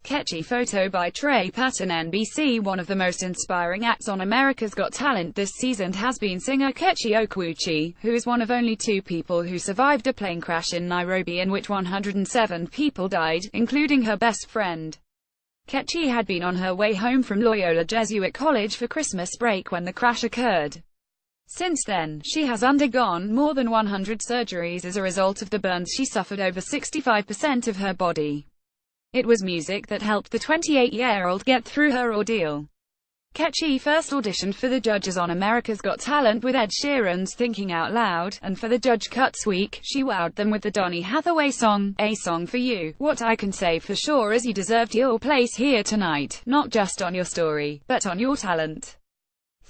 Kechi photo by Trey Patton NBC. One of the most inspiring acts on America's Got Talent this season has been singer Kechi, who is one of only 2 people who survived a plane crash in Nairobi in which 107 people died, including her best friend. Kechi had been on her way home from Loyola Jesuit College for Christmas break when the crash occurred. Since then, she has undergone more than 100 surgeries as a result of the burns she suffered over 65% of her body. It was music that helped the 28-year-old get through her ordeal. Kechi first auditioned for the judges on America's Got Talent with Ed Sheeran's Thinking Out Loud, and for the Judge Cuts week, she wowed them with the Donny Hathaway song, A Song for You. What I can say for sure is you deserved your place here tonight, not just on your story, but on your talent.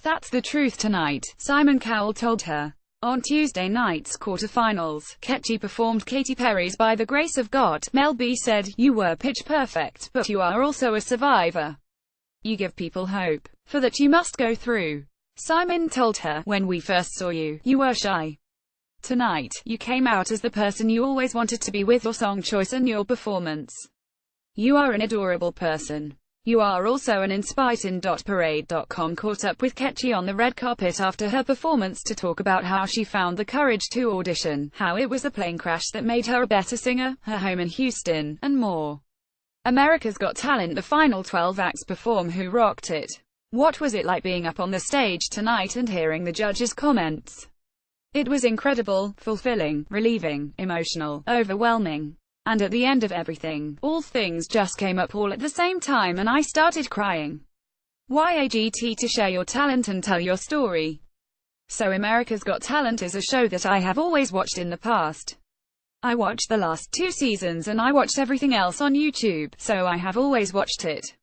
That's the truth tonight, Simon Cowell told her. On Tuesday night's quarterfinals, Kechi performed Katy Perry's By the Grace of God. Mel B said, "You were pitch perfect, but you are also a survivor. You give people hope. For that you must go through." Simon told her, "When we first saw you, you were shy. Tonight, you came out as the person you always wanted to be with your song choice and your performance. You are an adorable person. You are also an inspiration." Parade.com caught up with Kechi on the red carpet after her performance to talk about how she found the courage to audition, how it was a plane crash that made her a better singer, her home in Houston, and more. America's Got Talent, the final 12 acts perform Who Rocked It. What was it like being up on the stage tonight and hearing the judges' comments? It was incredible, fulfilling, relieving, emotional, overwhelming. And at the end of everything, all things just came up all at the same time and I started crying. YAGT to share your talent and tell your story. So America's Got Talent is a show that I have always watched in the past. I watched the last 2 seasons and I watched everything else on YouTube, so I have always watched it.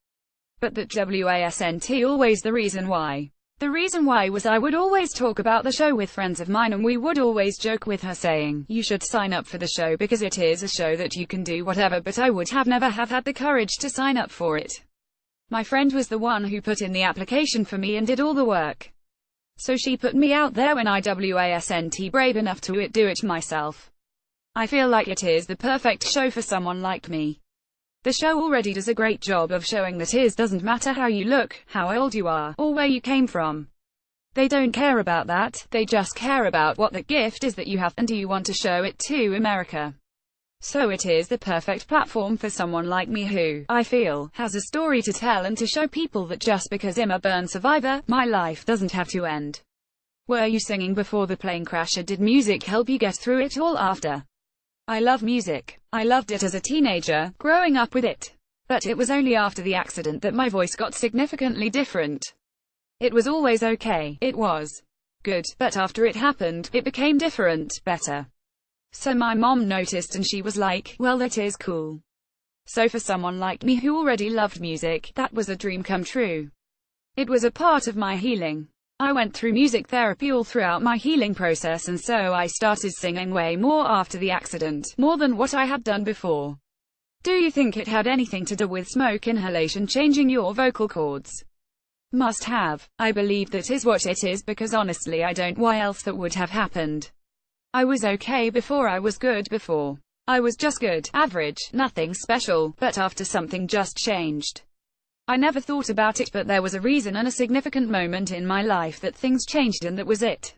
But that wasn't always the reason why. The reason why was I would always talk about the show with friends of mine and we would always joke with her saying, "You should sign up for the show because it is a show that you can do whatever," but I would never have had the courage to sign up for it. My friend was the one who put in the application for me and did all the work. So she put me out there when I wasn't brave enough to do it myself. I feel like it is the perfect show for someone like me. The show already does a great job of showing that it doesn't matter how you look, how old you are, or where you came from. They don't care about that, they just care about what the gift is that you have, and do you want to show it to America. So it is the perfect platform for someone like me who, I feel, has a story to tell and to show people that just because I'm a burn survivor, my life doesn't have to end. Were you singing before the plane crash, or did music help you get through it all after? I love music. I loved it as a teenager, growing up with it. But it was only after the accident that my voice got significantly different. It was always okay, it was good, but after it happened, it became different, better. So my mom noticed and she was like, "Well, that is cool." So for someone like me who already loved music, that was a dream come true. It was a part of my healing. I went through music therapy all throughout my healing process, and so I started singing way more after the accident, more than what I had done before. Do you think it had anything to do with smoke inhalation changing your vocal cords? Must have. I believe that is what it is, because honestly I don't why else that would have happened. I was okay before, I was good before. I was just good, average, nothing special, but after something just changed. I never thought about it, but there was a reason and a significant moment in my life that things changed, and that was it.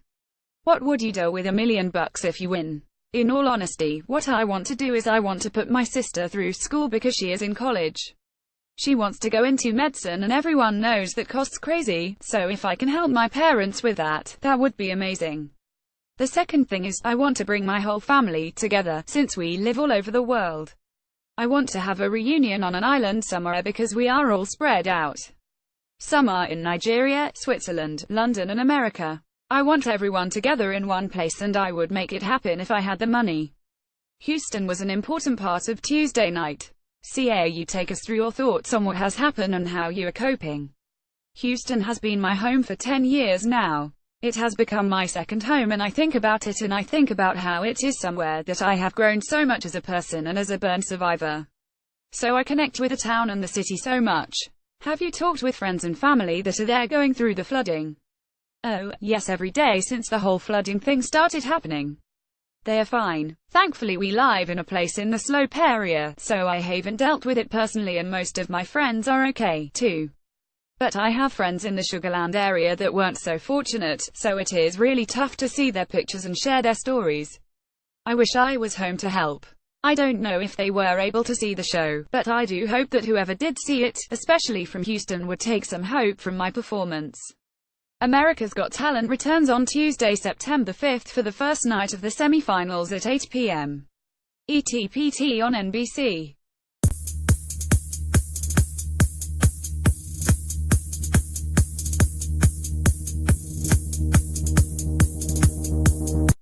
What would you do with $1 million if you win? In all honesty, what I want to do is I want to put my sister through school because she is in college. She wants to go into medicine and everyone knows that costs crazy, so if I can help my parents with that, that would be amazing. The second thing is, I want to bring my whole family together, since we live all over the world. I want to have a reunion on an island somewhere because we are all spread out. Some are in Nigeria, Switzerland, London and America. I want everyone together in one place, and I would make it happen if I had the money. Houston was an important part of Tuesday night. You take us through your thoughts on what has happened and how you are coping. Houston has been my home for 10 years now. It has become my second home, and I think about it and I think about how it is somewhere that I have grown so much as a person and as a burn survivor. So I connect with the town and the city so much. Have you talked with friends and family that are there going through the flooding? Oh, yes, every day since the whole flooding thing started happening. They are fine. Thankfully we live in a place in the slope area, so I haven't dealt with it personally, and most of my friends are okay, too. But I have friends in the Sugarland area that weren't so fortunate, so it is really tough to see their pictures and share their stories. I wish I was home to help. I don't know if they were able to see the show, but I do hope that whoever did see it, especially from Houston, would take some hope from my performance. America's Got Talent returns on Tuesday, September 5th for the first night of the semi-finals at 8 p.m. ET/PT on NBC.